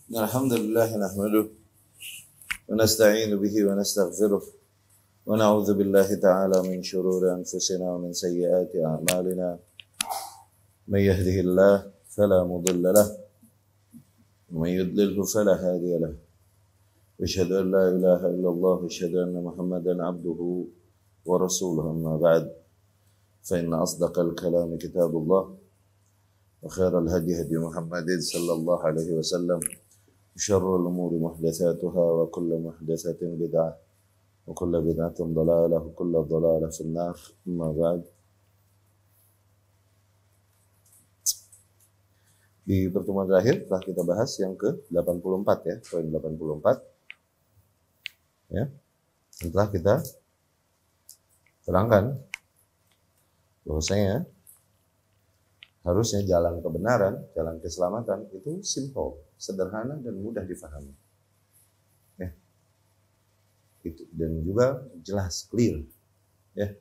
الحمد لله نحمده ونستعين به ونستغفره ونعوذ بالله تعالى من شرور أنفسنا ومن سيئات أعمالنا من يهده الله فلا مضل له ومن يضلله فلا هادي له أشهد أن لا إله إلا الله أشهد أن محمدا عبده ورسوله أما بعد فإن أصدق الكلام كتاب الله وخير الهدي هدي محمد صلى الله عليه وسلم شر الأمور محدثاتها وكل محدثة بدعة وكل بدعة ضلالة وكل ضلالة في النار أما بعد. Di pertemuan terakhir telah kita bahas yang ke-84 ya, poin 84 ya. Setelah kita terangkan bahwasanya harusnya jalan kebenaran, jalan keselamatan itu simple, sederhana dan mudah difahami. Ya. Itu dan juga jelas, clear. Ya.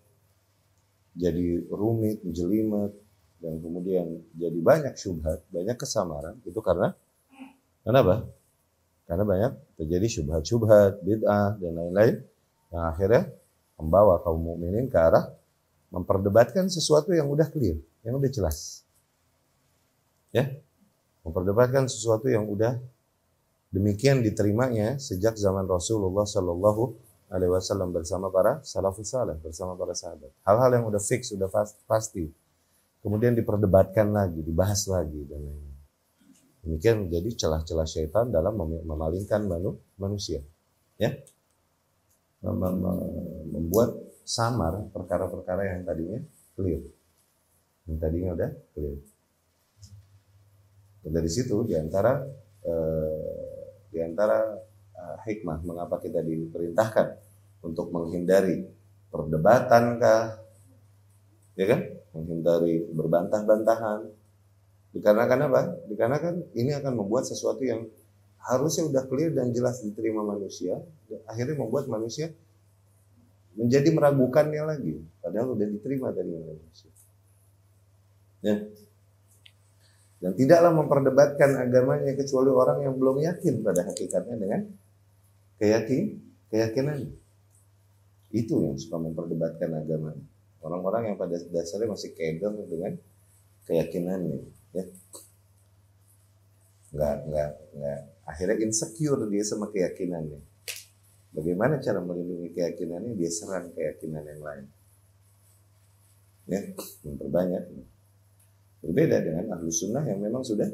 Jadi rumit, jelimet dan kemudian jadi banyak syubhat, banyak kesamaran itu karena apa? Karena banyak terjadi syubhat-syubhat, bid'ah dan lain-lain yang akhirnya membawa kaum mukminin ke arah memperdebatkan sesuatu yang udah clear, yang udah jelas. Ya, memperdebatkan sesuatu yang udah demikian diterimanya sejak zaman Rasulullah Shallallahu Alaihi Wasallam bersama para salafus saleh, bersama para sahabat. Hal-hal yang udah fix, udah pasti, kemudian diperdebatkan lagi, dibahas lagi dan lain-lain. Demikian menjadi celah-celah syaitan dalam memalingkan manusia, ya, membuat samar perkara-perkara yang tadinya clear, yang tadinya udah clear. Dari situ diantara hikmah mengapa kita diperintahkan untuk menghindari perdebatan kah, ya kan, menghindari berbantah-bantahan. Dikarenakan apa? Dikarenakan ini akan membuat sesuatu yang harusnya udah clear dan jelas diterima manusia, dan akhirnya membuat manusia menjadi meragukannya lagi, padahal udah diterima dari manusia. Ya. Dan tidaklah memperdebatkan agamanya kecuali orang yang belum yakin pada hakikatnya dengan keyakinan. Itu yang suka memperdebatkan agamanya. Orang-orang yang pada dasarnya masih keder dengan keyakinannya, ya. Enggak. Akhirnya insecure dia sama keyakinannya. Bagaimana cara melindungi keyakinannya? Dia serang keyakinan yang lain. Ya, memperbanyak. Berbeda dengan ahlu sunnah yang memang sudah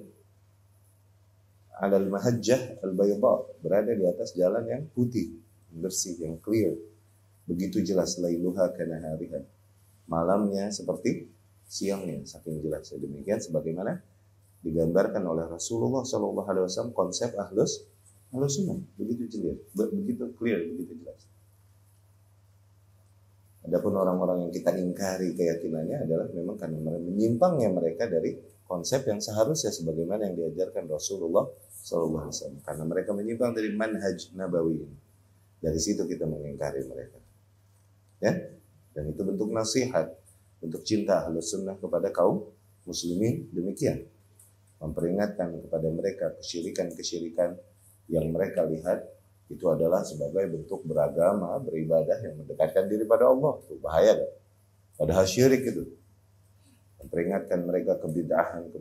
alal mahajjah al-bayda, berada di atas jalan yang putih, bersih, yang clear. Begitu jelas, lailuha kanahariha. Malamnya seperti siangnya, saking jelas. Demikian sebagaimana digambarkan oleh Rasulullah SAW konsep ahlus sunnah. Begitu clear, begitu jelas. Adapun orang-orang yang kita ingkari keyakinannya adalah memang karena menyimpangnya mereka dari konsep yang seharusnya sebagaimana yang diajarkan Rasulullah SAW. Karena mereka menyimpang dari manhaj nabawi. Dari situ kita mengingkari mereka. Ya, dan itu bentuk nasihat, bentuk cinta ahlus sunnah kepada kaum muslimin demikian. Memperingatkan kepada mereka kesyirikan-kesyirikan yang mereka lihat itu adalah sebagai bentuk beragama, beribadah yang mendekatkan diri pada Allah. Itu bahaya kan? Padahal syirik itu. Memperingatkan mereka kebid'ahan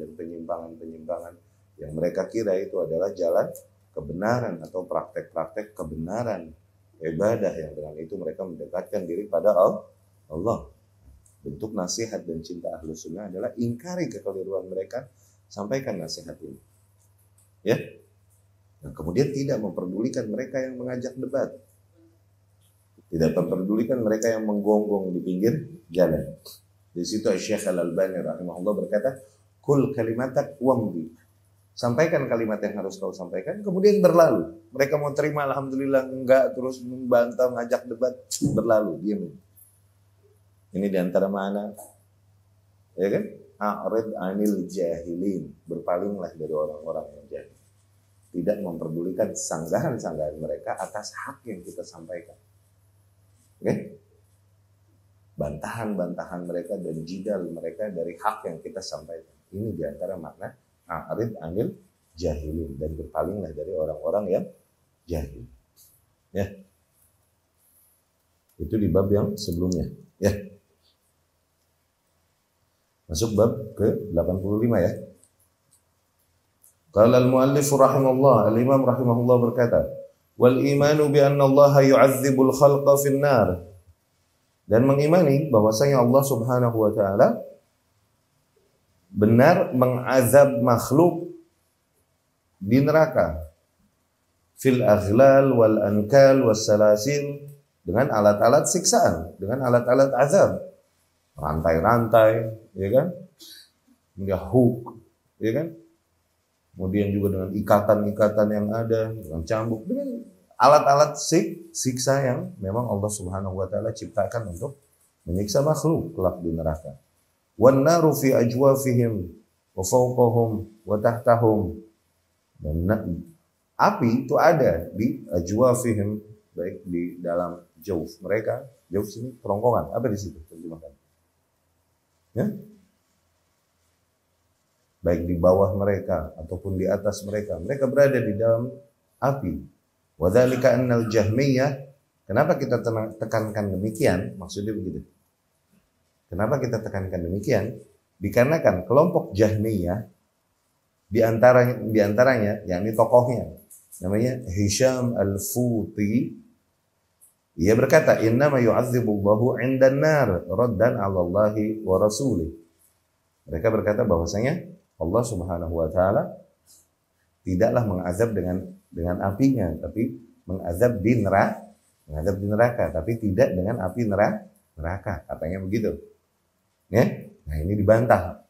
dan penyimpangan yang mereka kira itu adalah jalan kebenaran atau praktek-praktek kebenaran ibadah yang dengan itu mereka mendekatkan diri pada Allah. Bentuk nasihat dan cinta ahlus sunnah adalah ingkari kekeliruan mereka, sampaikan nasihat ini. Ya. Dan kemudian tidak memperdulikan mereka yang mengajak debat. Tidak memperdulikan mereka yang menggonggong di pinggir jalan. Di situ Syekh Al-Albani rahimahullah berkata, "Kul kalimatak wamdi." Sampaikan kalimat yang harus kau sampaikan, kemudian berlalu. Mereka mau terima alhamdulillah, enggak, terus membantah, ngajak debat, berlalu, diam. Ini diantara mana? Ya kan? A'rid anil jahilin. Berpalinglah dari orang-orang yang jahil. Tidak memperdulikan sanggahan-sanggahan mereka atas hak yang kita sampaikan. Oke? Bantahan-bantahan mereka dan jidal mereka dari hak yang kita sampaikan. Ini diantara makna a'rid anil jahilin, dan berpalinglah dari orang-orang yang jahil. Ya. Itu di bab yang sebelumnya, ya. Masuk bab ke 85 ya. Qala al-muallif rahimahullah, al-imam rahimahullah berkata, wal imanu bi anna Allah yu'adzibul khalqa fin nar. Dan mengimani bahwasanya Allah Subhanahu wa taala benar mengazab makhluk di neraka, fil aghlal wal ankal was salasil, dengan alat-alat siksaan, dengan alat-alat azab, rantai-rantai, ya kan, kemudian hook, ya kan, kemudian juga dengan ikatan-ikatan yang ada, dengan cambuk, dengan alat-alat siksa yang memang Allah Subhanahu wa taala ciptakan untuk menyiksa makhluk kelak di neraka. Wan naru fi ajwafihim wa fawqahum wa tahtahum. Dan api itu ada di ajwafihim, baik di dalam jauf mereka. Jauf sini kerongkongan, apa di situ terjemahkan? Ya? Baik di bawah mereka ataupun di atas mereka, mereka berada di dalam api. Wa dzalika annal jahmiyah, kenapa kita tekankan demikian? Maksudnya begitu. Kenapa kita tekankan demikian? Dikarenakan kelompok Jahmiyah di antaranya yakni tokohnya namanya Hisham Al-Futi, ia berkata, innama yu'adzibullahu 'indan nar raddan 'ala Allahi wa rasulih. Mereka berkata bahwasanya Allah Subhanahu wa taala tidaklah mengazab dengan apinya, tapi mengazab di neraka, tapi tidak dengan api neraka, katanya begitu. Ya? Nah, ini dibantah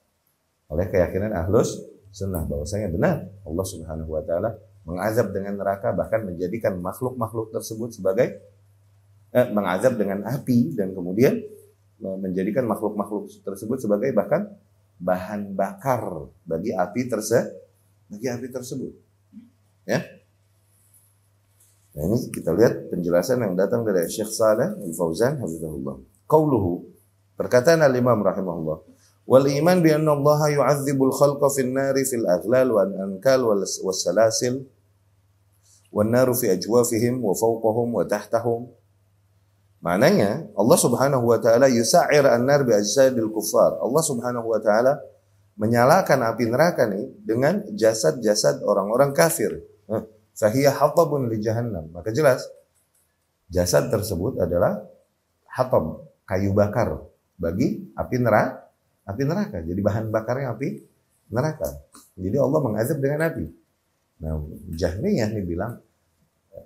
oleh keyakinan Ahlus Sunnah bahwasanya benar Allah Subhanahu wa taala mengazab dengan neraka, bahkan menjadikan makhluk-makhluk tersebut sebagai mengazab dengan api, dan kemudian menjadikan makhluk-makhluk tersebut sebagai bahkan bahan bakar bagi api tersebut. Ya. Nah, ini kita lihat penjelasan yang datang dari Syekh Shalih Al-Fauzan hafizahullah. Qauluhu, perkataan al-Imam rahimahullah, wal iman bi anna Allah yu'adzibul khalqa fin nari fil aghlal wal ankal was salasil wan naru fi ajwafihim wa fawqahum wa tahtahum. Maknanya Allah Subhanahu wa taala yusa'ir an-nar bi ajsadil kuffar. Allah Subhanahu wa taala menyalakan api neraka nih dengan jasad-jasad orang-orang kafir. Fahiya hatabun li jahannam. Maka jelas jasad tersebut adalah hatab, kayu bakar bagi api neraka. Jadi bahan bakarnya api neraka. Jadi Allah mengazab dengan api. Nah, Jahmiyah nih bilang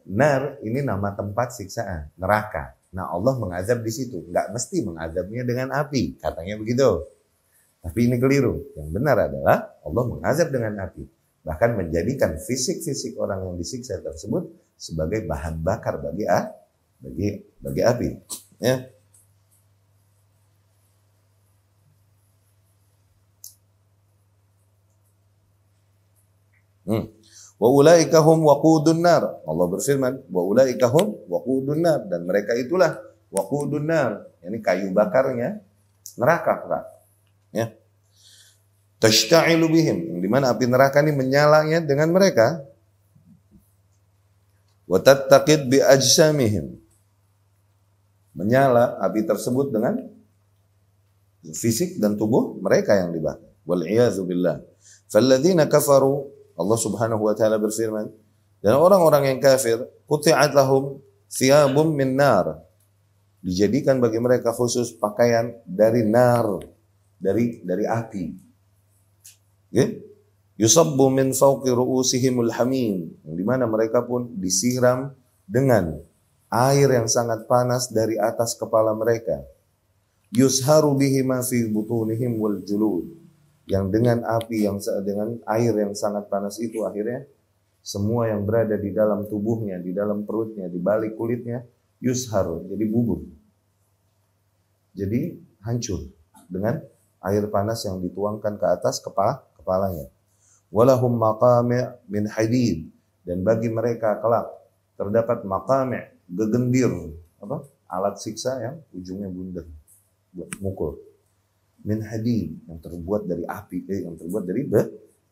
nar ini nama tempat siksaan, neraka. Nah, Allah mengazab di situ, nggak mesti mengazabnya dengan api, katanya begitu. Tapi ini keliru. Yang benar adalah Allah mengazab dengan api, bahkan menjadikan fisik-fisik orang yang disiksa tersebut sebagai bahan bakar bagi api. Ya. Wa ulaika hum waqudun nar. Allah berfirman, wa ulaika hum waqudun nar, dan mereka itulah waqudun nar, yakni kayu bakarnya neraka. Ya. Tashta'ilu bihim, di mana api neraka ini menyalanya dengan mereka. Wa tattaqid bi ajsamihim, menyala api tersebut dengan fisik dan tubuh mereka yang dibakar. Wal iyadzu billah. Falladzina kafaru, Allah Subhanahu wa taala berfirman, dan orang-orang yang kafir, quti'at lahum thiyabum min nar, dijadikan bagi mereka khusus pakaian dari nar, dari api. Ya? Yusabbu min fawqi ru'usihimul hamim, yang di mana mereka pun disiram dengan air yang sangat panas dari atas kepala mereka. Yusharu bihi ma fi butunihim wal julud, yang dengan api dengan air yang sangat panas itu akhirnya semua yang berada di dalam tubuhnya, di dalam perutnya, di balik kulitnya, yushar, jadi bubur, jadi hancur dengan air panas yang dituangkan ke atas kepalanya. Walahum maqami' min hadid, dan bagi mereka kelak terdapat maqami', gegendir, alat siksa yang ujungnya bunder buat mukul. Min hadid, yang terbuat dari api, yang terbuat dari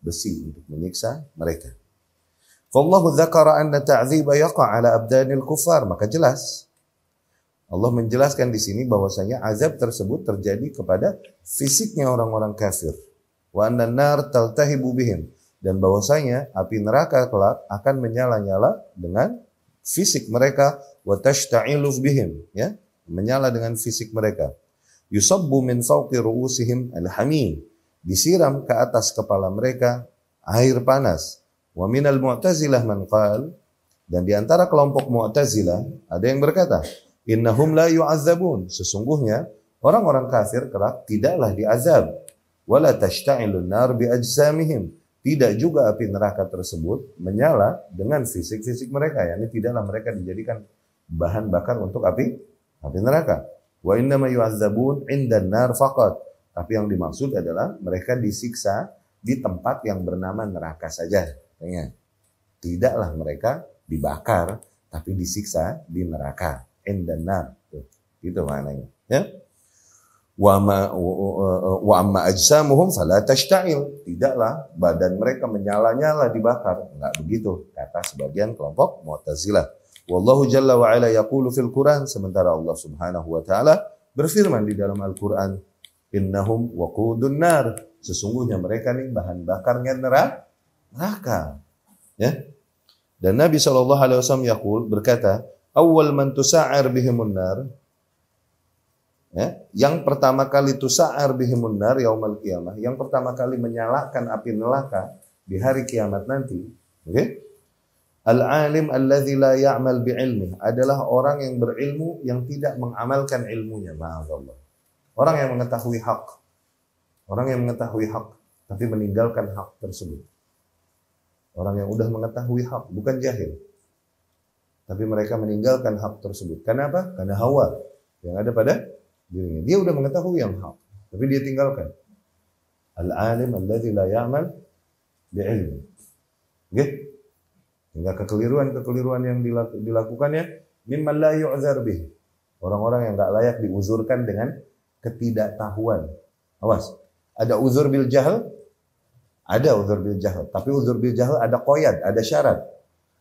besi untuk menyiksa mereka. Fallahu dzakara anna ta'dziba yaqa' ala abdanil kuffar, maka jelas Allah menjelaskan di sini bahwasanya azab tersebut terjadi kepada fisiknya orang-orang kafir. Wa anna an-nar taltahibu bihim, dan bahwasanya api neraka kelak akan menyala-nyala dengan fisik mereka, wa tashta'ilu bihim, ya, menyala dengan fisik mereka. Yusabbu min fawqi ru'usihim al-hamim, disiram ke atas kepala mereka air panas. Wa minal mu'tazilah man qala, dan di antara kelompok Mu'tazilah ada yang berkata, innahum la yu'adzabun, sesungguhnya orang-orang kafir kelak tidaklah diazab. Wala tashta'ilun nar bi ajsamihim, tidak juga api neraka tersebut menyala dengan fisik-fisik mereka, yakni tidaklah mereka dijadikan bahan bakar untuk api neraka. Wa innama yu'adzabun 'indan nar faqat, tapi yang dimaksud adalah mereka disiksa di tempat yang bernama neraka saja. Tidaklah mereka dibakar, tapi disiksa di neraka. Indan nar, itu maknanya. Ya. Wa amma ajsamuhum fala tashta'il, tidaklah badan mereka menyala-nyala dibakar. Enggak begitu kata sebagian kelompok Mu'tazilah. Wallahu jalla wa ala yaqulu fil Quran, sementara Allah Subhanahu wa taala berfirman di dalam Al-Qur'an, innahum waqudun nar, sesungguhnya mereka nih bahan bakarnya neraka. Ya. Dan Nabi SAW berkata, awal man tusa'ar bihimun nar, ya, yang pertama kali tusa'ar bihimun nar yaumal qiyamah, yang pertama kali menyalakan api neraka di hari kiamat nanti, okay? Al-alim alladzi la ya'mal bi'ilmih, adalah orang yang berilmu yang tidak mengamalkan ilmunya. Ma'azallah. Orang yang mengetahui hak, tapi meninggalkan hak tersebut. Orang yang udah mengetahui hak, bukan jahil, tapi mereka meninggalkan hak tersebut. Kenapa? Karena hawa yang ada pada dirinya. Dia udah mengetahui yang hak, tapi dia tinggalkan. Al-alim alladzi la ya'mal bi'ilmi. Oke? Hingga kekeliruan yang dilakukannya mimman la yu'zar bih. Orang-orang yang enggak layak diuzurkan dengan ketidaktahuan. Awas. Ada uzur bil jahl? Ada uzur bil jahl, tapi uzur bil jahl ada qoyad, ada syarat.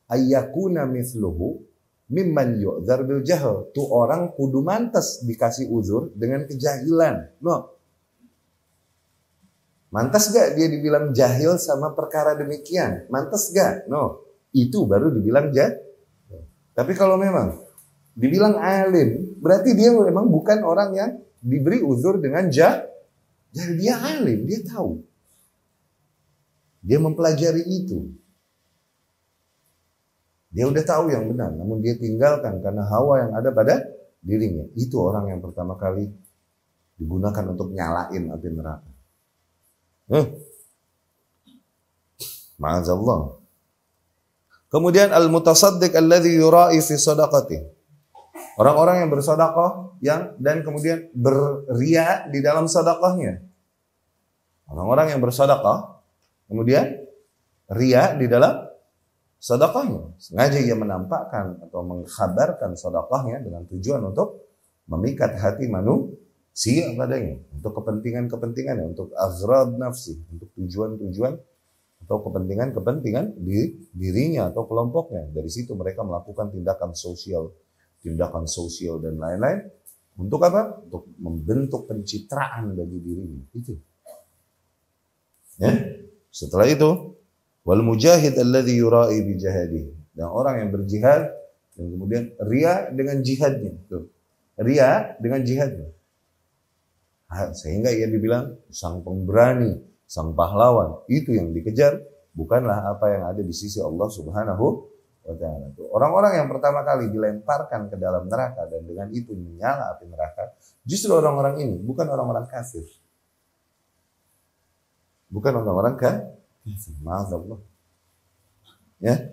Ayyakuna mithluhu mimman yu'zar bil jahl. Tuh orang kudu mantas dikasih uzur dengan kejahilan. No. Mantas gak dia dibilang jahil sama perkara demikian? Mantas gak? No. Itu baru dibilang jahil. Tapi kalau memang dibilang alim, berarti dia memang bukan orang yang diberi uzur dengan jahil. Jadi dia alim, dia tahu. Dia mempelajari itu. Dia udah tahu yang benar, namun dia tinggalkan karena hawa yang ada pada dirinya. Itu orang yang pertama kali digunakan untuk nyalain api neraka. Ma'azallah. Kemudian al-mutasaddiq alladhi yura'i fi sadaqati. Orang-orang yang bersedekah dan kemudian beria di dalam sedekahnya. Orang-orang yang bersedekah kemudian ria di dalam sedekahnya. Sengaja ia menampakkan atau mengkhabarkan sedekahnya dengan tujuan untuk memikat hati manusia padanya, untuk kepentingan-kepentingannya, untuk aghrad nafsi, untuk tujuan-tujuan atau kepentingan-kepentingan dirinya atau kelompoknya. Dari situ mereka melakukan tindakan sosial dan lain-lain. Untuk apa? Untuk membentuk pencitraan bagi dirinya. Itu. Ya. Setelah itu, wal mujahid alladhi yura'i bi jihadihi, dan orang yang berjihad dan kemudian ria dengan jihadnya. Tuh. Ria dengan jihadnya. Sehingga ia dibilang sang pemberani, sang pahlawan. Itu yang dikejar, bukanlah apa yang ada di sisi Allah Subhanahu wa ta'ala. Orang-orang yang pertama kali dilemparkan ke dalam neraka dan dengan itu menyala api neraka, justru orang-orang ini bukan orang-orang kafir. Bukan orang-orang kafir. Ma'azallah. Ya.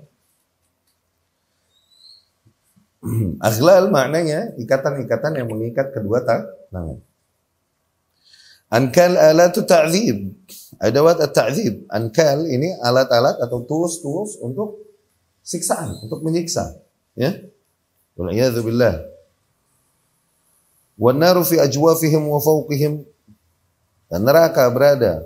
Aghlal maknanya ikatan-ikatan yang mengikat kedua tangan. Ankal alatu ta'dzib. Adawat at-ta'dzib. Ankal ini alat-alat atau tools untuk siksaan, untuk menyiksa. Ya. Wal'iyadzu billah. Wan naru fi ajwafihim wa fawqihim. Dan neraka berada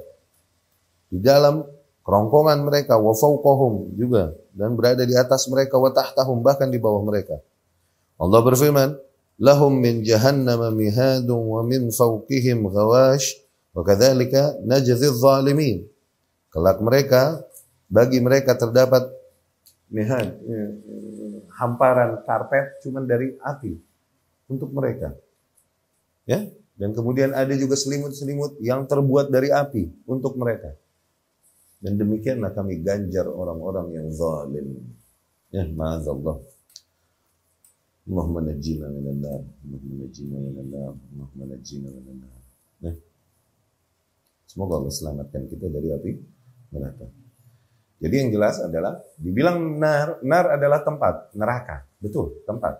di dalam kerongkongan mereka, wa fawqahum juga, dan berada di atas mereka, wa tahtahum, bahkan di bawah mereka. Allah berfirman, lahum min jahannama mihadun wa min fawqihim ghawash wa kadzalika najzi adh-dhalimin. Kelak mereka, bagi mereka terdapat mihad, hamparan karpet cuman dari api untuk mereka. Ya, dan kemudian ada juga selimut-selimut yang terbuat dari api untuk mereka. Dan demikianlah kami ganjar orang-orang yang zalim. Ya, ma'azallah. Allahumma najjina minan nar, Allahumma najjina minan nar, Allahumma najjina minan nar. Ya. Semoga Allah selamatkan kita dari api neraka. Jadi yang jelas adalah dibilang nar adalah tempat, neraka. Betul, tempat.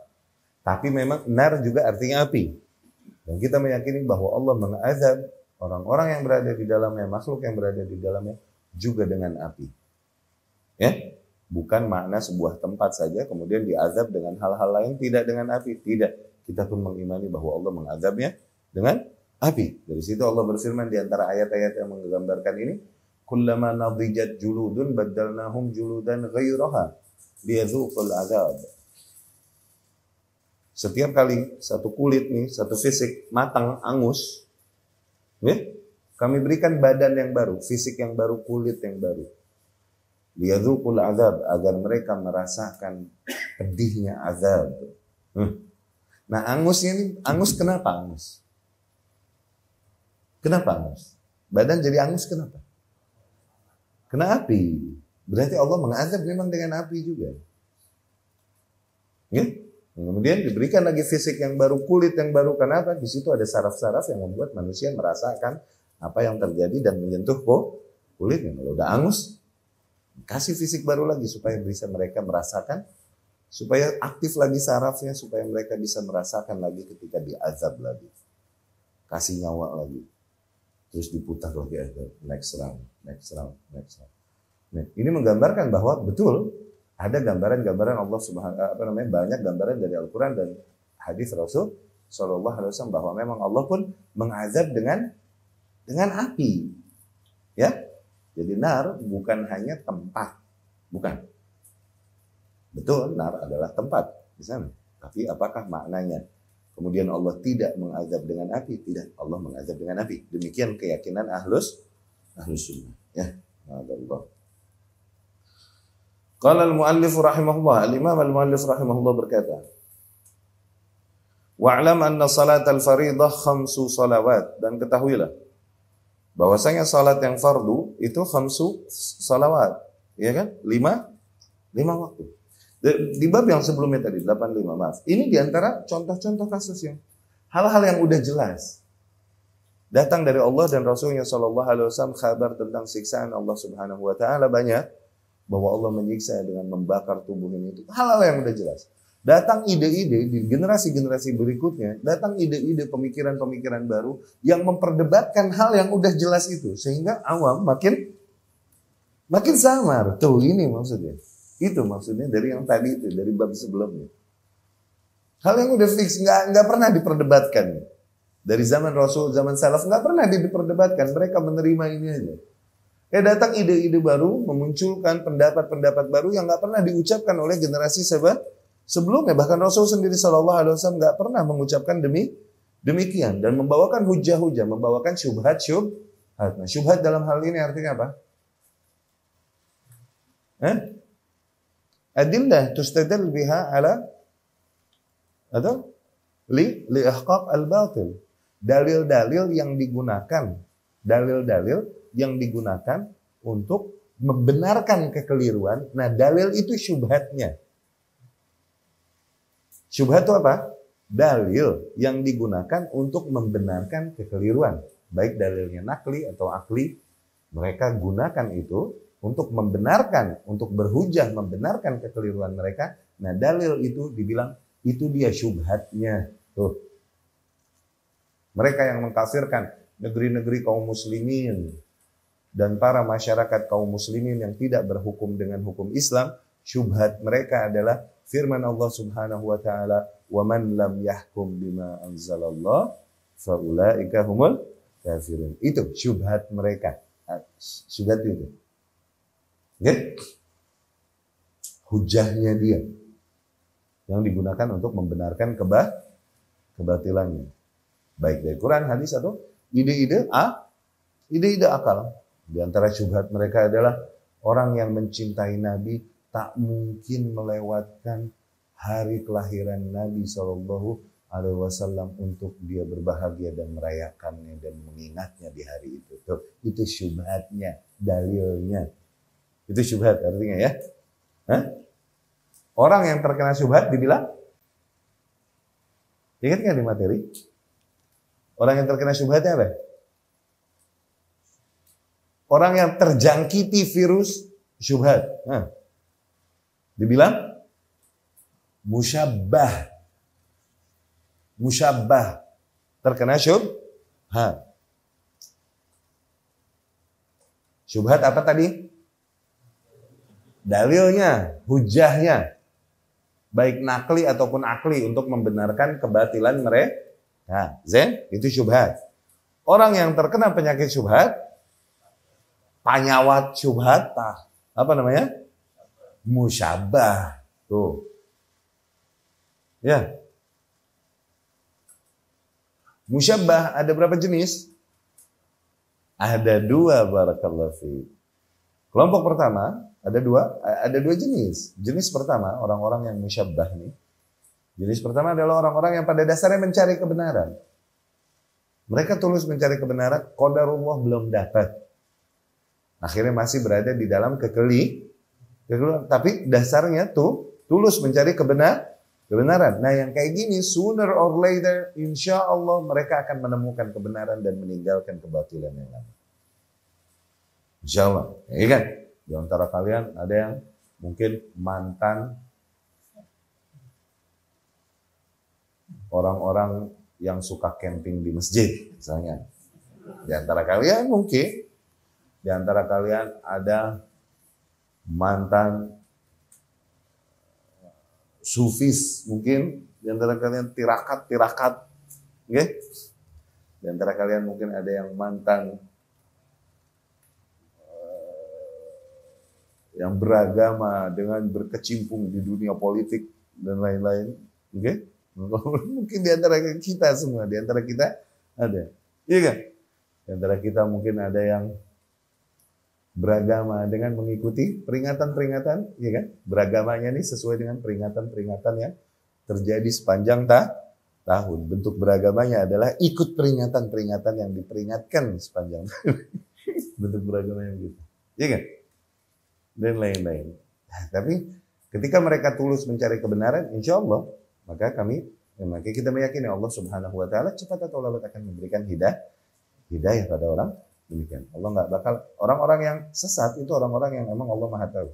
Tapi memang nar juga artinya api. Dan kita meyakini bahwa Allah mengazab orang-orang yang berada di dalamnya, makhluk yang berada di dalamnya juga dengan api. Ya, bukan makna sebuah tempat saja kemudian diazab dengan hal-hal lain tidak dengan api. Tidak. Kita pun mengimani bahwa Allah mengazabnya dengan api. Dari situ Allah berfirman di antara ayat-ayat yang menggambarkan ini, kullama nadijat juludun baddalnahum juludan ghairaha liyadzuqul azab. Setiap kali satu kulit nih, satu fisik matang, angus, ya, kami berikan badan yang baru, fisik yang baru, kulit yang baru. Liyadzuqul azab, agar mereka merasakan pedihnya azab. Nah, angusnya ini, angus kenapa angus? Kenapa angus? Badan jadi angus kenapa? Kena api. Berarti Allah mengazab memang dengan api juga. Ya? Kemudian diberikan lagi fisik yang baru, kulit yang baru. Kenapa? Di situ ada saraf-saraf yang membuat manusia merasakan apa yang terjadi dan menyentuh kulitnya. Kalau udah angus, kasih fisik baru lagi supaya bisa mereka merasakan, supaya aktif lagi sarafnya, supaya mereka bisa merasakan lagi ketika diazab lagi. Kasih nyawa lagi. Terus diputar lagi azab. Next round. Nah, ini menggambarkan bahwa betul ada gambaran-gambaran Allah banyak gambaran dari Al-Quran dan hadis Rasul Shallallahu Alaihi Wasallam bahwa memang Allah pun mengazab dengan api, ya. Jadi nar bukan hanya tempat, bukan. Betul, nar adalah tempat di sana. Tapi apakah maknanya? Kemudian Allah tidak mengazab dengan api, tidak. Allah mengazab dengan api. Demikian keyakinan ahlus sunnah. Ya, Allah. Qala al-muallif rahimahullah, al-imam al-muallif rahimahullah berkata, wa'lam anna salat al-faridah khamsu salawat, dan ketahuilah bahwasanya salat yang fardu itu khamsu salawat, ya kan? 5 waktu. Di bab yang sebelumnya tadi 85, maaf. Ini diantara contoh-contoh kasus yang hal-hal yang udah jelas datang dari Allah dan Rasulnya Shallallahu Alaihi Wasallam, kabar tentang siksaan Allah Subhanahu Wa Taala banyak, bahwa Allah menyiksa dengan membakar tubuh ini, itu hal-hal yang udah jelas. Datang ide-ide di generasi-generasi berikutnya, datang ide-ide pemikiran-pemikiran baru yang memperdebatkan hal yang udah jelas itu, sehingga awam makin samar. Tuh ini maksudnya. Itu maksudnya dari yang tadi itu, dari bab sebelumnya. Hal yang udah fix, nggak pernah diperdebatkan. Dari zaman Rasul, zaman salaf nggak pernah diperdebatkan. Mereka menerima ini aja. Datang ide-ide baru, memunculkan pendapat-pendapat baru yang nggak pernah diucapkan oleh generasi sebelumnya. Bahkan Rasul sendiri Shallallahu Alaihi Wasallam nggak pernah mengucapkan demikian dan membawakan hujah-hujah, membawakan syubhat. Nah, syubhat dalam hal ini artinya apa? Adillah tustadal biha ala atau li ihqaq al-batil. Dalil-dalil yang digunakan untuk membenarkan kekeliruan. Nah, dalil itu syubhatnya. Syubhat itu apa? Dalil yang digunakan untuk membenarkan kekeliruan. Baik dalilnya nakli atau akli, mereka gunakan itu untuk membenarkan, untuk berhujah membenarkan kekeliruan mereka. Nah, dalil itu dibilang itu dia syubhatnya. Tuh. Mereka yang mengkafirkan negeri-negeri kaum muslimin dan para masyarakat kaum muslimin yang tidak berhukum dengan hukum Islam, syubhat mereka adalah firman Allah Subhanahu wa taala, "Wa man lam yahkum bima anzalallah fa ulaika humul kafirun." Itu syubhat mereka. Syubhat itu. Okay? Hujahnya dia yang digunakan untuk membenarkan kebatilannya. Baik dari Quran, hadis atau ide-ide akal. Di antara syubhat mereka adalah orang yang mencintai Nabi tak mungkin melewatkan hari kelahiran Nabi Shallallahu Alaihi Wasallam untuk dia berbahagia dan merayakannya dan mengingatnya di hari itu. Tuh, itu syubhatnya, dalilnya. Itu syubhat artinya ya. Hah? Orang yang terkena syubhat dibilang, ingat nggak di materi? Orang yang terkena syubhatnya apa? Orang yang terjangkiti virus syubhat. Dibilang musyabbah. Musyabbah. Terkena syubhat. Syubhat apa tadi? Dalilnya, hujahnya. Baik nakli ataupun akli untuk membenarkan kebatilan mereka. Nah, itu syubhat. Orang yang terkena penyakit syubhat, panyawat syubhat, apa namanya? Musyabbah. Tuh. Ya. Musyabbah ada berapa jenis? Ada 2, barakallahu fi. Kelompok pertama ada dua jenis. Jenis pertama orang-orang yang musyabbah nih. Jenis pertama adalah orang-orang yang pada dasarnya mencari kebenaran. Mereka tulus mencari kebenaran, qadarullah belum dapat. Akhirnya masih berada di dalam kekeliruan. Tapi dasarnya tuh tulus mencari kebenaran. Nah yang kayak gini, sooner or later, insya Allah mereka akan menemukan kebenaran dan meninggalkan kebatilan yang lain. Insya Allah, ya kan? Di antara kalian ada yang mungkin mantan orang-orang yang suka camping di masjid, misalnya. Di antara kalian mungkin, di antara kalian ada mantan sufis, mungkin di antara kalian tirakat, okay? Di antara kalian mungkin ada yang mantan yang beragama dengan berkecimpung di dunia politik dan lain-lain, okay? Mungkin di antara kita semua, di antara kita ada, iya kan? Di antara kita mungkin ada yang beragama dengan mengikuti peringatan-peringatan, ya kan? Beragamanya ini sesuai dengan peringatan-peringatan yang terjadi sepanjang tahun. Bentuk beragamanya adalah ikut peringatan-peringatan yang diperingatkan sepanjang tahun. Bentuk beragamanya begitu, ya kan? Dan lain-lain. Tapi ketika mereka tulus mencari kebenaran, insya Allah, maka kita meyakini Allah Subhanahu Wa Taala cepat atau lambat akan memberikan hidayah pada orang demikian. Allah nggak bakal, orang-orang yang sesat itu orang-orang yang memang Allah Maha Tahu.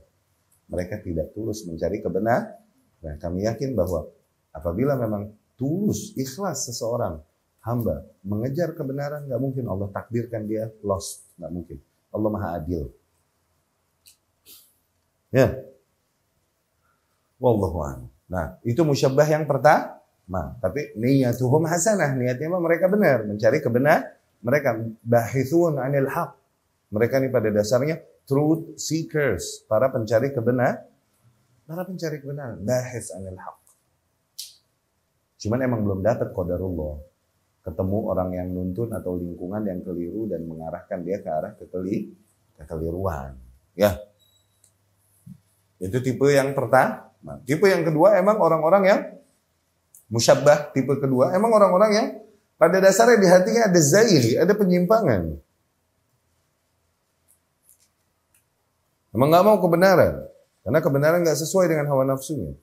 Mereka tidak tulus mencari kebenaran. Nah, kami yakin bahwa apabila memang tulus, ikhlas seseorang hamba mengejar kebenaran, nggak mungkin Allah takdirkan dia lost, nggak mungkin. Allah Maha Adil. Ya, wallahu a'lam. Nah, itu musyabbah yang pertama. Tapi niyatuhum hasanah, niatnya mereka benar mencari kebenaran. Mereka bahithun anil haq. Mereka ini pada dasarnya truth seekers, para pencari kebenaran. Para pencari kebenaran, bahith anil haq. Cuman emang belum dapat qadarullah. Ketemu orang yang nuntun atau lingkungan yang keliru dan mengarahkan dia ke arah kekeliruan. Ya. Itu tipe yang pertama. Tipe yang kedua emang orang-orang yang musyabbah. Tipe kedua emang orang-orang yang pada dasarnya di hatinya ada zairi, ada penyimpangan. Emang nggak mau kebenaran, karena kebenaran nggak sesuai dengan hawa nafsunya.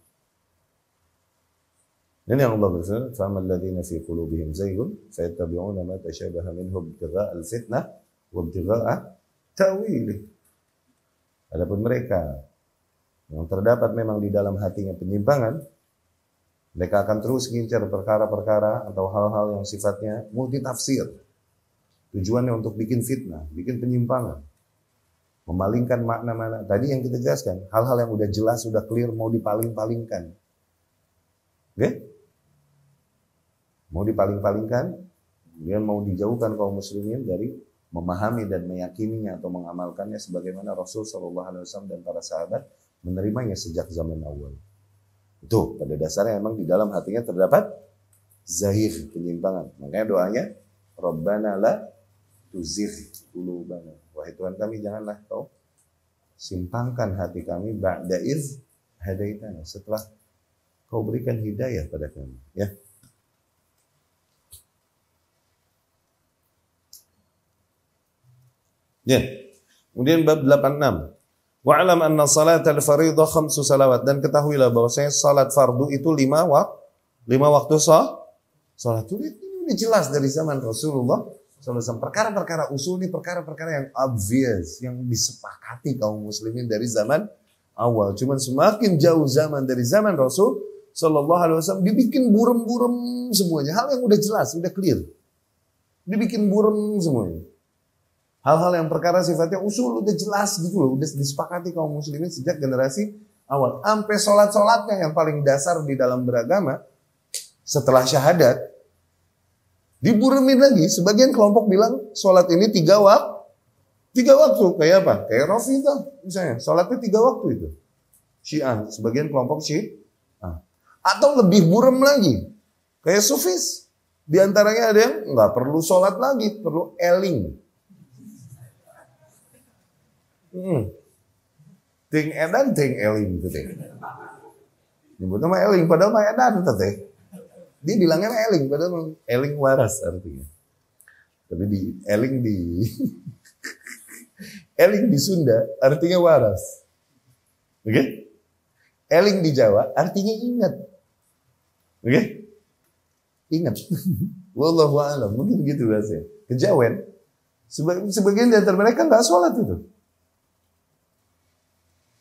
Ini yang Allah berfirman, "Faman ladzina fi qulubihim zaygun, fayattabi'una ma tashabaha minhu ibtigha'a al-fitnah wa ibtigha'a ta'wilih." Adapun mereka yang terdapat memang di dalam hatinya penyimpangan, mereka akan terus ngincar perkara-perkara atau hal-hal yang sifatnya multitafsir. Tujuannya untuk bikin fitnah, bikin penyimpangan. Memalingkan makna-makna. Tadi yang kita jelaskan, hal-hal yang udah jelas, udah clear, mau dipaling-palingkan. Oke? Mau dipaling-palingkan, dia mau dijauhkan kaum muslimin dari memahami dan meyakininya atau mengamalkannya sebagaimana Rasul Shallallahu Alaihi Wasallam dan para sahabat menerimanya sejak zaman awal. Itu pada dasarnya memang di dalam hatinya terdapat zahir, penyimpangan. Makanya doanya Rabbana la tuzigh qulubana. Wahai Tuhan kami, janganlah kau simpangkan hati kami ba'da iz hadaitana, setelah kau berikan hidayah pada kami, ya. Ya. Kemudian bab 86. Wa'lam anna salatal fardhu khamsu salawat, dan ketahuilah bahwasanya salat fardu itu 5 waktu salat. Ini jelas dari zaman Rasulullah SAW. Perkara-perkara usul ini perkara-perkara yang obvious, yang disepakati kaum muslimin dari zaman awal. Cuman semakin jauh zaman dari zaman Rasul Sallallahu Alaihi Wasallam dibikin burem-burem semuanya. Hal yang udah jelas, udah clear, dibikin burem semuanya. Hal-hal yang perkara sifatnya usul udah jelas gitu loh, udah disepakati kaum muslimin sejak generasi awal. Sampai sholat-sholatnya yang paling dasar di dalam beragama setelah syahadat diburemin lagi. Sebagian kelompok bilang sholat ini 3 waktu. Kayak apa? Kayak Rafidhah misalnya, sholatnya 3 waktu itu. Syiah, sebagian kelompok Syiah. Atau lebih burem lagi, kayak Sufis. Di antaranya ada yang nggak perlu sholat lagi, perlu eling. Ting edan, ting eling itu teh. Nyebut nama eling, padahal mah edan itu teh. Dia bilangnya eling, padahal eling waras artinya. Tapi di eling eling di Sunda artinya waras. Oke? Okay? Eling di Jawa artinya ingat. Oke? Okay? Ingat. Wallahu a'lam. Mungkin gitu bahasanya. Kejawen. Sebagian di antara mereka nggak sholat itu.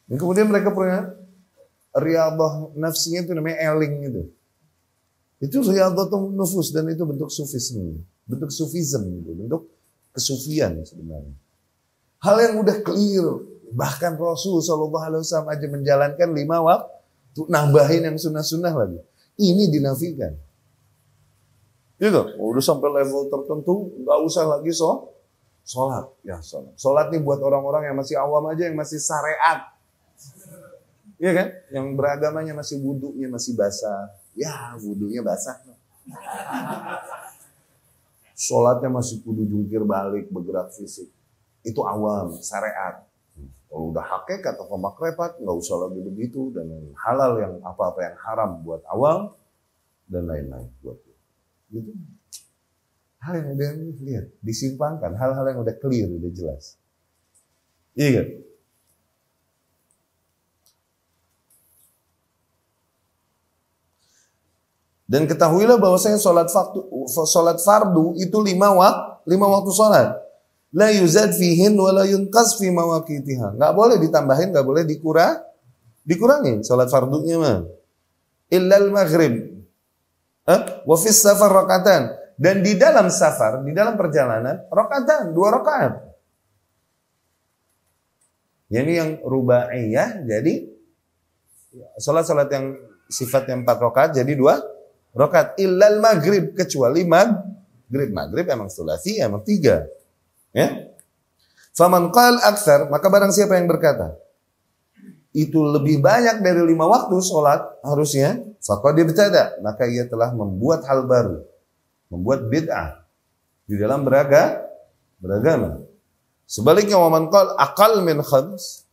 Dan kemudian mereka punya riyadhah nafsinya itu namanya eling itu. Itu riyadhah nufus, dan itu bentuk sufisme, bentuk sufism gitu, bentuk kesufian sebenarnya. Hal yang udah clear, bahkan Rasul Shallallahu Alaihi Wasallam aja menjalankan 5 waktu, nambahin yang sunnah-sunnah lagi. Ini dinafikan. Gitu. Udah sampai level tertentu, nggak usah lagi sholat. Ya sholat. Sholat nih buat orang-orang yang masih awam aja, yang masih syariat. Iya kan? Yang beragamanya masih wudunya masih basah. Ya, wudunya basah. Sholatnya masih kudu jungkir balik, bergerak fisik. Itu awam, syariat. Kalau udah hakikat atau makrepat, nggak usah lagi begitu. Dan halal yang apa-apa yang haram buat awam, dan lain-lain buat itu. Hal yang udah lihat, disimpangkan. Hal-hal yang udah clear, udah jelas. Iya kan? Dan ketahuilah bahwasanya salat fardu itu 5 waktu salat. La yuzad fihin wa la yunqas fi mawaqitiha. Enggak boleh ditambahin, enggak boleh dikurangin salat fardunya mah. Illa al-maghrib. Wa fi safar rakatan. Dan di dalam safar, di dalam perjalanan, rakatan, 2 rakaat. Ini yang rubaiyah, jadi salat-salat yang sifatnya 4 rakaat jadi 2 rakaat. Illal maghrib, kecuali maghrib emang sulasi, emang 3. Ya. Faman qal aktsar, maka barang siapa yang berkata itu lebih banyak dari 5 waktu sholat harusnya, faqad ibtada, maka ia telah membuat hal baru, membuat bid'ah di dalam beragama. Sebaliknya, waman qal aqal min khams,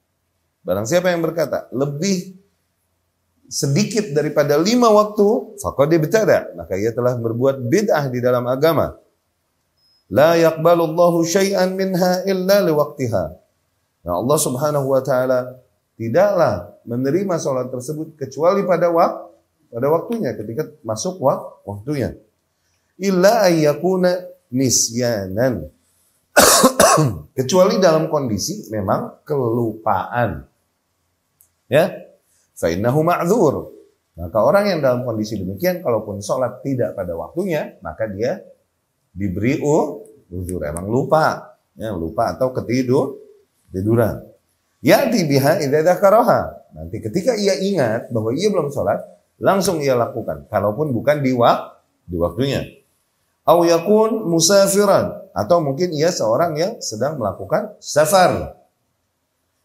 barang siapa yang berkata lebih sedikit daripada 5 waktu, faqad ibtada, maka ia telah berbuat bid'ah di dalam agama. La yaqbalullahu syai'an minha illa liwaqtiha. Nah, Allah Subhanahu wa taala tidaklah menerima salat tersebut kecuali pada waktunya, ketika masuk waktunya. Illa ayyakuna nisyanan. Kecuali dalam kondisi memang kelupaan. Ya. Fa innahu ma'dzur. Maka orang yang dalam kondisi demikian, kalaupun sholat tidak pada waktunya, maka dia diberi uzur. Emang lupa, ya, lupa atau ketiduran. Ya'ti biha idza dzakaraha. Nanti ketika ia ingat bahwa ia belum sholat, langsung ia lakukan. Kalaupun bukan di waktunya. Au yakun musafiran, atau mungkin ia seorang yang sedang melakukan safar.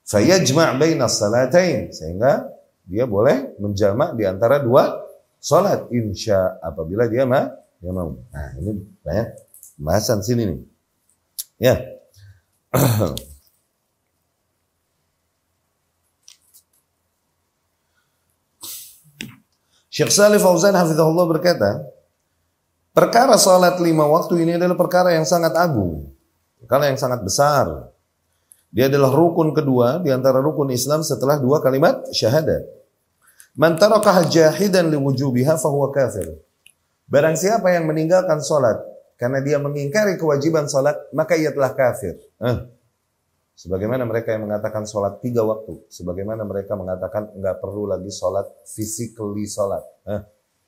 Fayajma' baina salatain, sehingga dia boleh menjamak di antara dua salat insya apabila dia mau. Nah, ini banyak bahasan sini nih. Ya. Syekh Shalih Fauzan hafizahullah berkata, perkara salat 5 waktu ini adalah perkara yang sangat agung, perkara yang sangat besar. Dia adalah rukun kedua di antara rukun Islam setelah 2 kalimat syahadat. Man tarakaha jahidan liwujubiha fahuwa kafir. Barang siapa yang meninggalkan salat karena dia mengingkari kewajiban salat, maka ia telah kafir. Sebagaimana mereka yang mengatakan salat 3 waktu, sebagaimana mereka mengatakan enggak perlu lagi salat physically salat.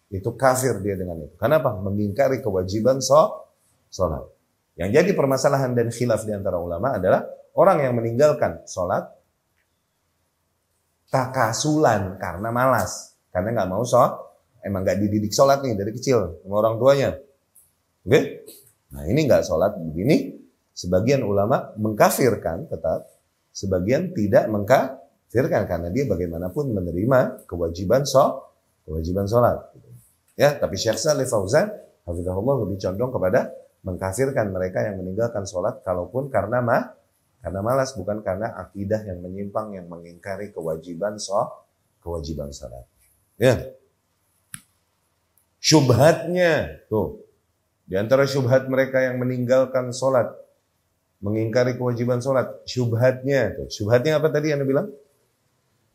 Itu kafir dia dengan itu. Kenapa? Mengingkari kewajiban salat. Yang jadi permasalahan dan khilaf di antara ulama adalah orang yang meninggalkan salat takasulan karena malas, karena enggak mau salat, emang enggak dididik salat nih dari kecil sama orang tuanya. Oke? Nah, ini enggak salat begini. Sebagian ulama mengkafirkan tetap, sebagian tidak mengkafirkan karena dia bagaimanapun menerima kewajiban salat. Ya, tapi Syekh Shalih Fauzan hafizahullah lebih condong kepada mengkafirkan mereka yang meninggalkan salat kalaupun karena malas, bukan karena akidah yang menyimpang yang mengingkari kewajiban salat. Ya. Syubhatnya tuh. Di antara syubhat mereka yang meninggalkan salat, mengingkari kewajiban salat, syubhatnya. Syubhatnya apa tadi yang Anda bilang?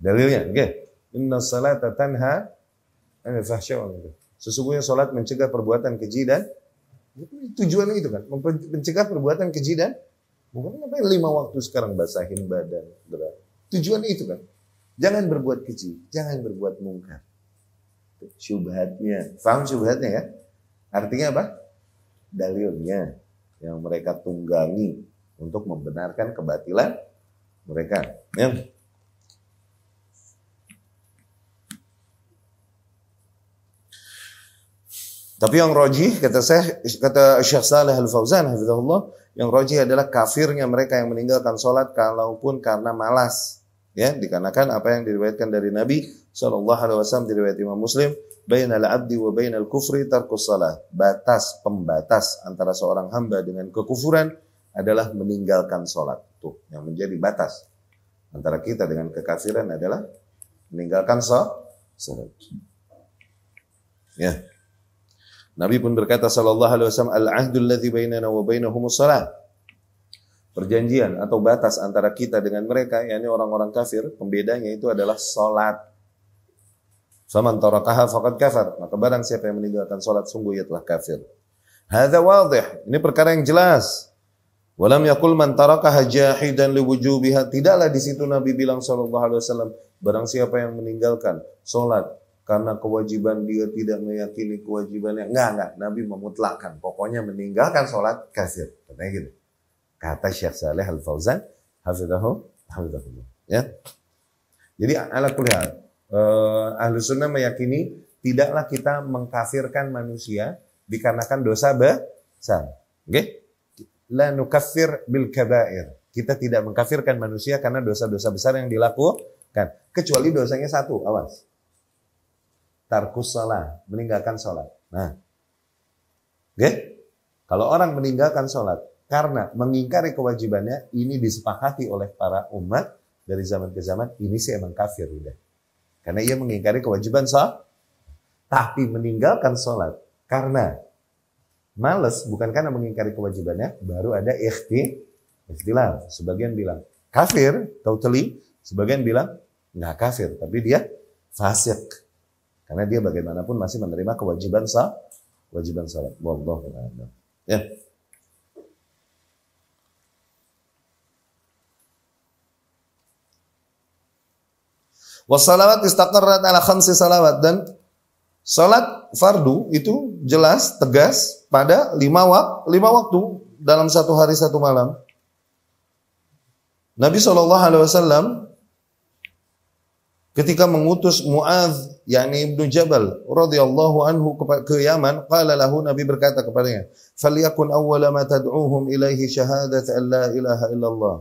Dalilnya, oke. Inna salata tanha 'anil fahsya'i wal munkar. Sesungguhnya salat mencegah perbuatan keji dan tujuannya itu kan, mencegah perbuatan keji dan bukan apa 5 waktu sekarang basahin badan, berat. Tujuannya itu kan. Jangan berbuat keji, jangan berbuat mungkar. Syubhatnya. Paham syubhatnya ya? Artinya apa? Dalilnya yang mereka tunggangi untuk membenarkan kebatilan mereka. Ya. Tapi yang rajih kata Syekh Shalih Al-Fauzan hafizahullah, yang rajih adalah kafirnya mereka yang meninggalkan salat kalaupun karena malas. Ya, dikarenakan apa yang diriwayatkan dari Nabi sallallahu alaihi wasallam, diriwayat Imam Muslim, bainal abdi wa bainal kufri tarkus shalah. Pembatas antara seorang hamba dengan kekufuran adalah meninggalkan salat. Tuh, yang menjadi batas antara kita dengan kekafiran adalah meninggalkan salat. Ya. Nabi pun berkata sallallahu alaihi wasallam, al-ahdul ladzi bainana wa bainahumus shalah. Perjanjian atau batas antara kita dengan mereka, yakni orang-orang kafir, pembedanya itu adalah salat. Faman tarakaha faqad kafar. Maka barang siapa yang meninggalkan salat sungguh ia telah kafir. Hadza wadih. Ini perkara yang jelas. Walam yaqul man tarakaha jahidan liwujubiha. Tidaklah di situ Nabi bilang sallallahu alaihi wasallam, barang siapa yang meninggalkan salat karena kewajiban dia tidak meyakini kewajibannya. Enggak. Nabi memutlakkan. Pokoknya meninggalkan salat kafir. Katanya gitu. Kata Syekh Shalih Al-Fauzan hafizahullah. Ya. Jadi ala kulli hal, Ahlus Sunnah meyakini tidaklah kita mengkafirkan manusia dikarenakan dosa besar. Oke? La nukaffir bil kabair. Kita tidak mengkafirkan manusia karena dosa-dosa besar yang dilakukan, kecuali dosanya satu, awas. Tarkus shalah, meninggalkan salat. Nah. Oke? Kalau orang meninggalkan salat karena mengingkari kewajibannya, ini disepakati oleh para umat dari zaman ke zaman, ini sih emang kafir udah. Karena ia mengingkari kewajiban salat. Tapi meninggalkan salat karena malas, bukan karena mengingkari kewajibannya, baru ada ikhtilaf. Sebagian bilang kafir, totally. Sebagian bilang nggak kafir, tapi dia fasik. Karena dia bagaimanapun masih menerima kewajiban salat. Wallahu a'lam. Ya. Wassalawat istaqarrat ala khamsi salawat, dan salat fardu itu jelas tegas pada 5 waktu dalam 1 hari 1 malam. Nabi SAW ketika mengutus Mu'adz yakni Ibnu Jabal radhiyallahu anhu ke Yaman, qala lahu, Nabi berkata kepadanya, "Falyakun awwala ma tad'uuhum ilaihi syahadat an la ilaha illallah."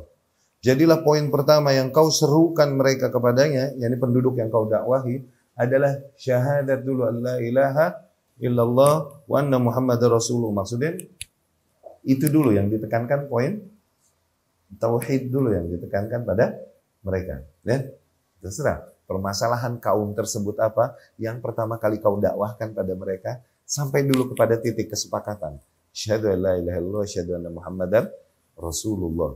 Jadilah poin pertama yang kau serukan mereka kepadanya, yakni penduduk yang kau dakwahi, adalah syahadat dulu, an la ilaha illallah wa anna Muhammadar Rasulullah. Maksudnya itu dulu yang ditekankan, poin tauhid dulu yang ditekankan pada mereka. Ya, terserah permasalahan kaum tersebut apa, yang pertama kali kau dakwahkan pada mereka, sampai dulu kepada titik kesepakatan. Syahadu an la ilaha illallah, syahadu anna Muhammadar Rasulullah.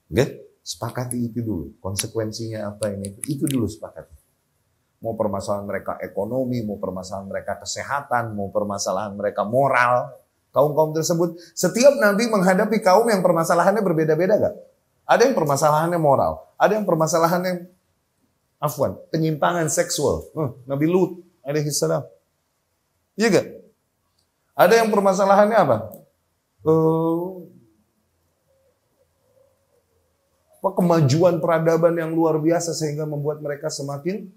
Oke? Sepakati itu dulu. Konsekuensinya apa ini? Itu dulu sepakati. Mau permasalahan mereka ekonomi, mau permasalahan mereka kesehatan, mau permasalahan mereka moral, kaum-kaum tersebut, setiap Nabi menghadapi kaum yang permasalahannya berbeda-beda gak? Ada yang permasalahannya moral, ada yang permasalahannya penyimpangan seksual. Nabi Lut alaihi salam. Iya gak? Ada yang permasalahannya apa? Kemajuan peradaban yang luar biasa sehingga membuat mereka semakin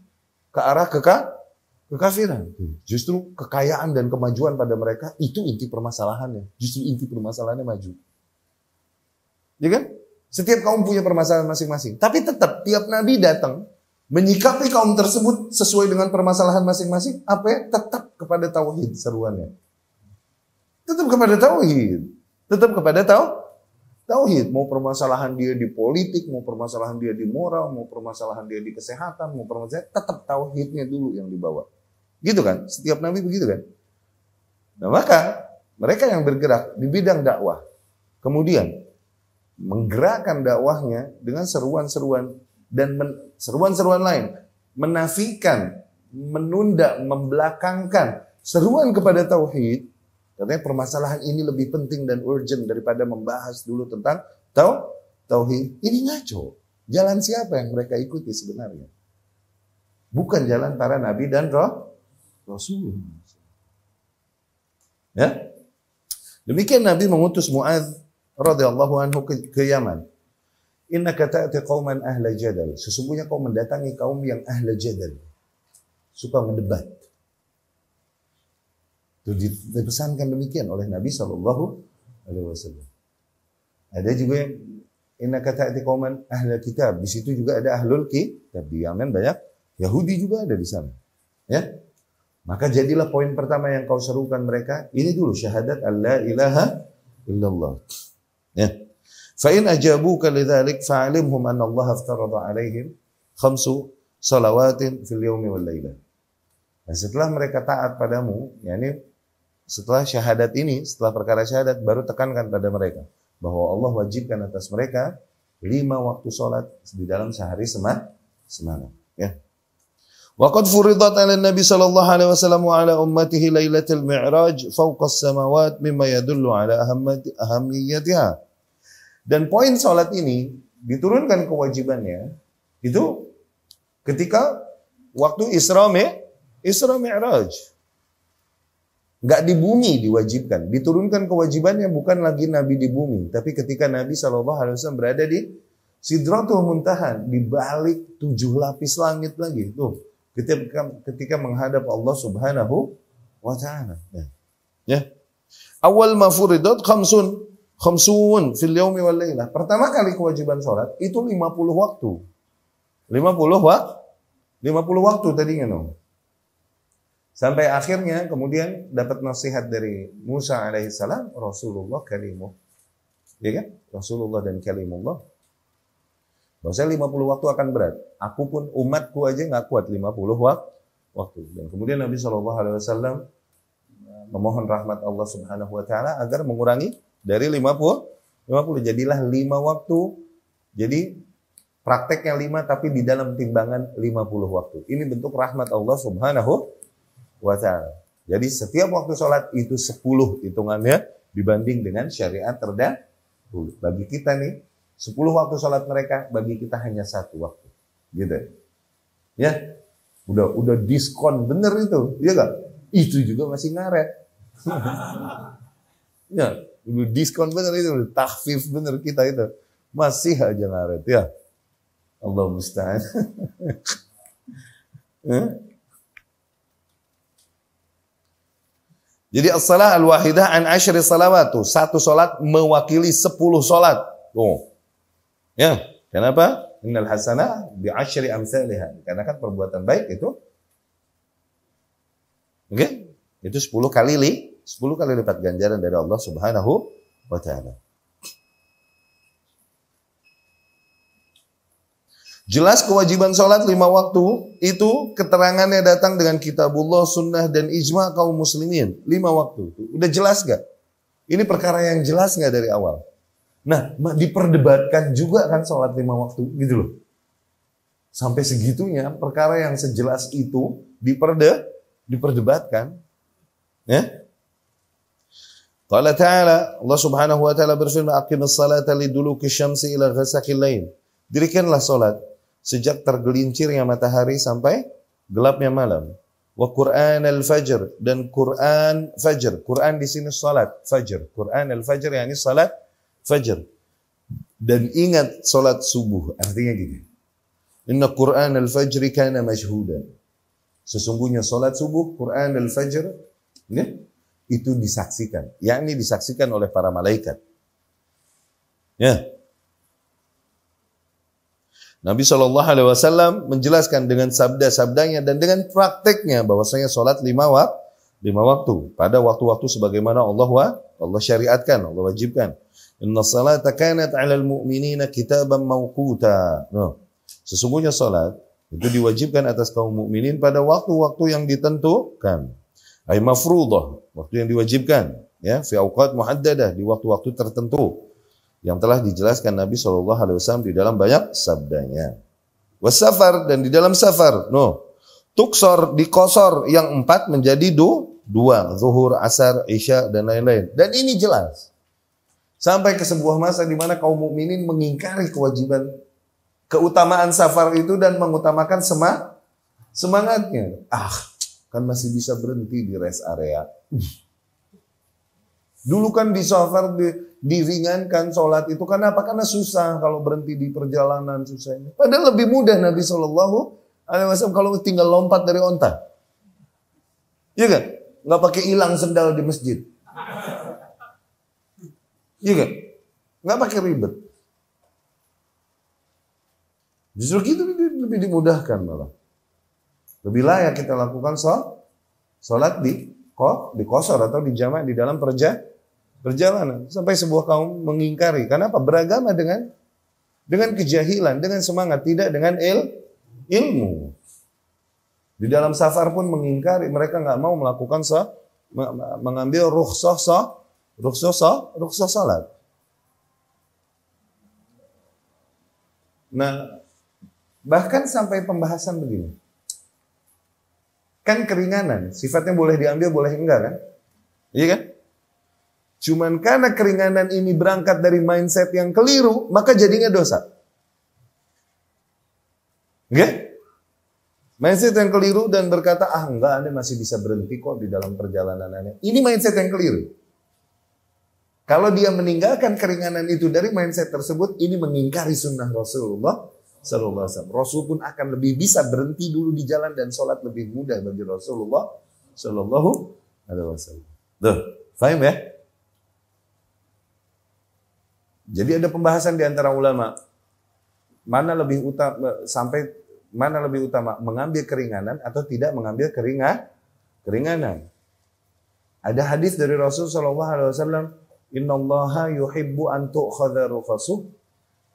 ke arah kekafiran. Justru kekayaan dan kemajuan pada mereka itu inti permasalahannya. Justru inti permasalahannya maju. Ya kan? Setiap kaum punya permasalahan masing-masing. Tapi tetap tiap Nabi datang menyikapi kaum tersebut sesuai dengan permasalahan masing-masing. Apa ya? Tetap kepada tauhid seruannya. Tetap kepada tauhid. Tetap kepada tauhid. Mau permasalahan dia di politik, mau permasalahan dia di moral, mau permasalahan dia di kesehatan, mau permasalahan, tetap tauhidnya dulu yang dibawa. Gitu kan? Setiap Nabi begitu kan? Nah, maka mereka yang bergerak di bidang dakwah, kemudian menggerakkan dakwahnya dengan seruan-seruan dan seruan-seruan lain, menafikan, menunda, membelakangkan seruan kepada tauhid. Katanya permasalahan ini lebih penting dan urgent daripada membahas dulu tentang tauhid. Ini ngaco. Jalan siapa yang mereka ikuti sebenarnya? Bukan jalan para nabi dan rasul. Ya? Demikian Nabi mengutus Mu'adz radhiyallahu anhu ke Yaman. Innaka ta'ti qauman ahla jadal. Sesungguhnya kau mendatangi kaum yang ahla jadal. Suka mendebat. Itu dipesankan demikian oleh Nabi SAW. Ada juga yang innaka ta'ti qauman ahla kitab. Di situ juga ada ahlul kitab. Di Yaman banyak Yahudi juga ada di sana. Ya. Maka jadilah poin pertama yang kau serukan mereka, ini dulu syahadat alla ilaha illallah. Ya. Fa in ajabuka lidzalik fa'alimhum anna Allah aftarada 'alaihim 5 salawatin fil yaumi wal lailah. Dan setelah mereka taat padamu, yakni setelah syahadat ini, setelah perkara syahadat, baru tekankan pada mereka bahwa Allah wajibkan atas mereka 5 waktu salat di dalam sehari semalam. Ya. Waqad furidat 'ala Nabi sallallahu alaihi wasallam wa 'ala ummatihi lailatul mi'raj fawqa as-samawat mimma yadullu 'ala ahammiyatiha. Dan poin salat ini diturunkan kewajibannya itu ketika waktu Isra Mi'raj. Enggak di bumi diwajibkan, diturunkan kewajibannya bukan lagi Nabi di bumi, tapi ketika Nabi sallallahu alaihi wasallam berada di Sidratul Muntaha, di balik 7 lapis langit lagi tuh. Ketika menghadap Allah Subhanahu wa taala. Ya. Awal ma furidat khamsun fil yaumi wal lailah. Pertama kali kewajiban salat itu 50 waktu. 50 waktu tadinya no. Sampai akhirnya kemudian dapat nasihat dari Musa alaihissalam, Rasulullah kalimullah. Ya kan? Rasulullah dan kalimullah. Bahwasanya 50 waktu akan berat. Aku pun umatku aja nggak kuat 50 waktu. Dan kemudian Nabi SAW memohon rahmat Allah Subhanahu Wa Taala agar mengurangi dari 50. Jadilah 5 waktu. Jadi prakteknya 5 tapi di dalam timbangan 50 waktu. Ini bentuk rahmat Allah Subhanahu Wa Taala. Jadi setiap waktu sholat itu 10 hitungannya dibanding dengan syariat terdahulu. Bagi kita nih 10 waktu sholat mereka, bagi kita hanya 1 waktu. Gitu. Ya. Udah diskon bener itu. Iya gak? Itu juga masih ngaret. Ya, udah diskon bener itu, udah takhfif bener kita itu. Masih aja ngaret ya. Allah musta'an. Jadi as-salah al-wahidah an asyri salawat tuh, satu salat mewakili 10 salat. Tuh. Ya, kenapa? Innal hasanah bi asyri amsalihha. Karena kan perbuatan baik itu itu 10 kali lipat ganjaran dari Allah Subhanahu wa taala. Jelas kewajiban sholat 5 waktu itu keterangannya datang dengan kitabullah, sunnah, dan ijma' kaum muslimin. 5 waktu. Udah jelas gak? Ini perkara yang jelas gak dari awal? Nah, diperdebatkan juga kan sholat 5 waktu gitu loh. Sampai segitunya perkara yang sejelas itu diperdebatkan. Ya? Qala ta'ala, Allah subhanahu wa ta'ala berfirman, aqimus salata liduluki syamsi ila ghasaqil lail. Dirikanlah sholat sejak tergelincirnya matahari sampai gelapnya malam. Wa Qur'an al-fajr, dan Qur'an fajr. Qur'an di sini salat fajr. Qur'an al-fajr yakni salat fajr. Dan ingat salat subuh. Artinya gini. Inna Qur'an al-fajr kana mashhudan. Sesungguhnya salat subuh Qur'an al-fajr itu disaksikan. Yakni disaksikan oleh para malaikat. Ya. Nabi SAW menjelaskan dengan sabda-sabdanya dan dengan prakteknya bahwasanya sholat 5 waktu pada waktu-waktu sebagaimana Allah syariatkan, Allah wajibkan. Inna salata kanat 'alal mu'minina kitaban mawquta. Sesungguhnya sholat itu diwajibkan atas kaum mukminin pada waktu-waktu yang ditentukan. Ay mafruḍah, waktu yang diwajibkan, ya, fi awqat muhaddadah, di waktu-waktu tertentu. Yang telah dijelaskan Nabi SAW di dalam banyak sabdanya. Wasafar, dan di dalam safar. Tuksor, dikosor, yang 4 menjadi 2. Zuhur, asar, isya, dan lain-lain. Dan ini jelas. Sampai ke sebuah masa di mana kaum mukminin mengingkari kewajiban, keutamaan safar itu dan mengutamakan semangatnya. Kan masih bisa berhenti di rest area. Dulu kan di safar diringankan sholat itu. Kenapa? Karena susah kalau berhenti di perjalanan susahnya. Padahal lebih mudah Nabi SAW kalau tinggal lompat dari onta. Iya kan? Nggak pakai hilang sendal di masjid. Iya kan? Nggak pakai ribet. Justru gitu lebih dimudahkan malah. Lebih layak kita lakukan sholat di qasar atau di jama' di dalam perjalanan. Sampai sebuah kaum mengingkari. Kenapa? Beragama dengan kejahilan, dengan semangat, tidak dengan ilmu. Di dalam safar pun mengingkari. Mereka nggak mau melakukan mengambil rukhsah salat. Nah, bahkan sampai pembahasan begini. Kan keringanan, sifatnya boleh diambil, boleh enggak kan? Iya kan? Cuman karena keringanan ini berangkat dari mindset yang keliru, maka jadinya dosa. Oke? Mindset yang keliru dan berkata, enggak, Anda masih bisa berhenti kok di dalam perjalanan Anda. Ini mindset yang keliru. Kalau dia meninggalkan keringanan itu dari mindset tersebut, ini mengingkari sunnah Rasulullah SAW. Rasul pun akan lebih bisa berhenti dulu di jalan dan sholat lebih mudah bagi Rasulullah SAW. Tuh, paham ya? Jadi ada pembahasan di antara ulama, mana lebih utama mengambil keringanan atau tidak mengambil keringanan. Ada hadis dari Rasul SAW, Innallaha yuhibbu an tu'khadha rukhasuh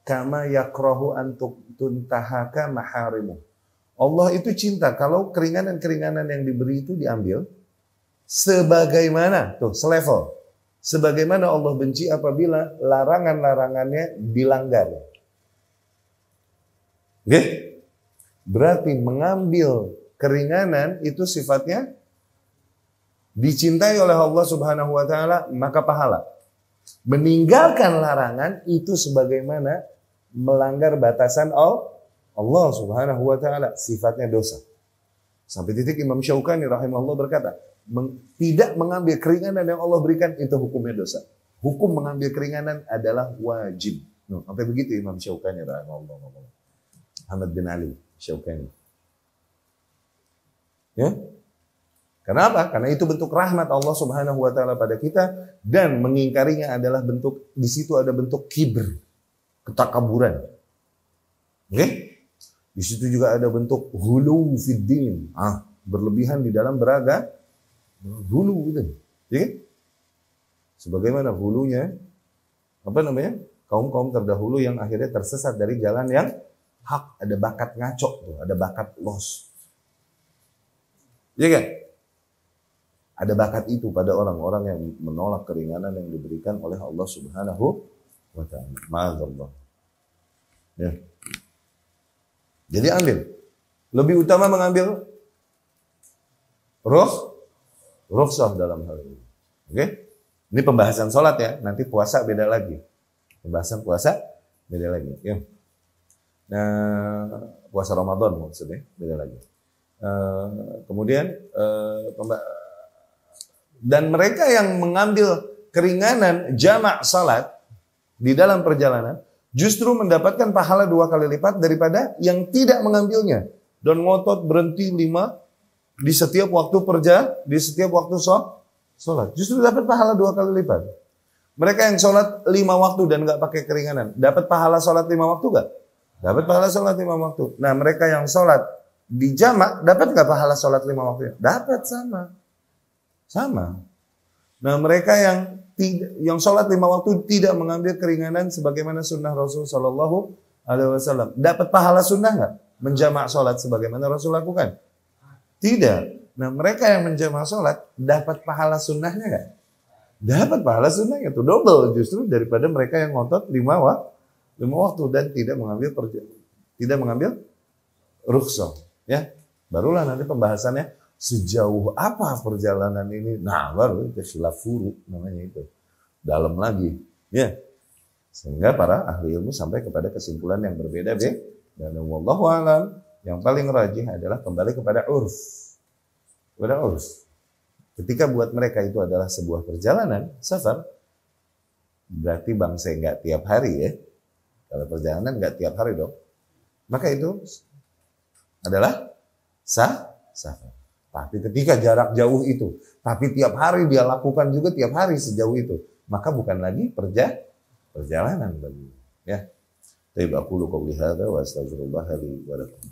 kama yakrahu an tuntahaka maharimu. Allah itu cinta kalau keringanan-keringanan yang diberi itu diambil sebagaimana, selevel. Sebagaimana Allah benci apabila larangan-larangannya dilanggar. Oke? Berarti mengambil keringanan itu sifatnya dicintai oleh Allah Subhanahu wa taala, maka pahala. Meninggalkan larangan itu sebagaimana melanggar batasan Allah Subhanahu wa taala, sifatnya dosa. Sampai titik Imam Syaukani rahimahullah berkata, tidak mengambil keringanan yang Allah berikan itu hukumnya dosa. Hukum mengambil keringanan adalah wajib. Sampai begitu Imam Syaukani rahimahullah. Ahmad bin Ali Syaukani. Ya. Kenapa? Karena itu bentuk rahmat Allah Subhanahu wa taala pada kita, dan mengingkarinya adalah bentuk, di situ ada bentuk kibr, ketakaburan. Oke? Di situ juga ada bentuk hulu fiddin, berlebihan di dalam beragama, hulu gitu. Ya? Sebagaimana hulunya kaum-kaum terdahulu yang akhirnya tersesat dari jalan yang hak, ada bakat ngaco tuh, ada bakat los. Iya kan? Ada bakat itu pada orang-orang yang menolak keringanan yang diberikan oleh Allah Subhanahu wa taala. Ma'azallah. Ya. Jadi ambil. Lebih utama mengambil rukhsah dalam hal ini. Oke? Ini pembahasan sholat ya. Nanti puasa beda lagi. Pembahasan puasa beda lagi. Ya. Nah, puasa Ramadan maksudnya beda lagi. Kemudian dan mereka yang mengambil keringanan jamak salat di dalam perjalanan justru mendapatkan pahala 2 kali lipat daripada yang tidak mengambilnya dan ngotot berhenti 5 di setiap waktu di setiap waktu sholat. Justru dapat pahala 2 kali lipat. Mereka yang sholat 5 waktu dan nggak pakai keringanan, dapat pahala sholat 5 waktu nggak? Dapat pahala sholat 5 waktu. Nah, mereka yang sholat di jamak dapat nggak pahala sholat 5 waktu? Dapat, sama. Nah, mereka yang sholat 5 waktu tidak mengambil keringanan sebagaimana sunnah Rasul Shallallahu Alaihi Wasallam, dapat pahala sunnah nggak? Menjamak sholat sebagaimana Rasul lakukan? Tidak. Nah, mereka yang menjamak sholat dapat pahala sunnahnya nggak? Dapat pahala sunnahnya itu double justru daripada mereka yang ngotot 5 waktu dan tidak mengambil rukhsah. Ya, barulah nanti pembahasannya sejauh apa perjalanan ini. Nah, baru itu khilaf furu namanya itu. Dalam lagi. Ya. Sehingga para ahli ilmu sampai kepada kesimpulan yang berbeda. Dan wallahu a'lam, yang paling rajih adalah kembali kepada urf. Kepada urf. Ketika buat mereka itu adalah sebuah perjalanan, safar, berarti bangsa nggak tiap hari ya. Kalau perjalanan nggak tiap hari dong. Maka itu adalah safar. Tapi ketika jarak jauh itu, tapi tiap hari dia lakukan juga tiap hari sejauh itu, maka bukan lagi perjalanan bagi. Ya. Taib aqulu qouli hadza wa astaghfirullah li wa lakum.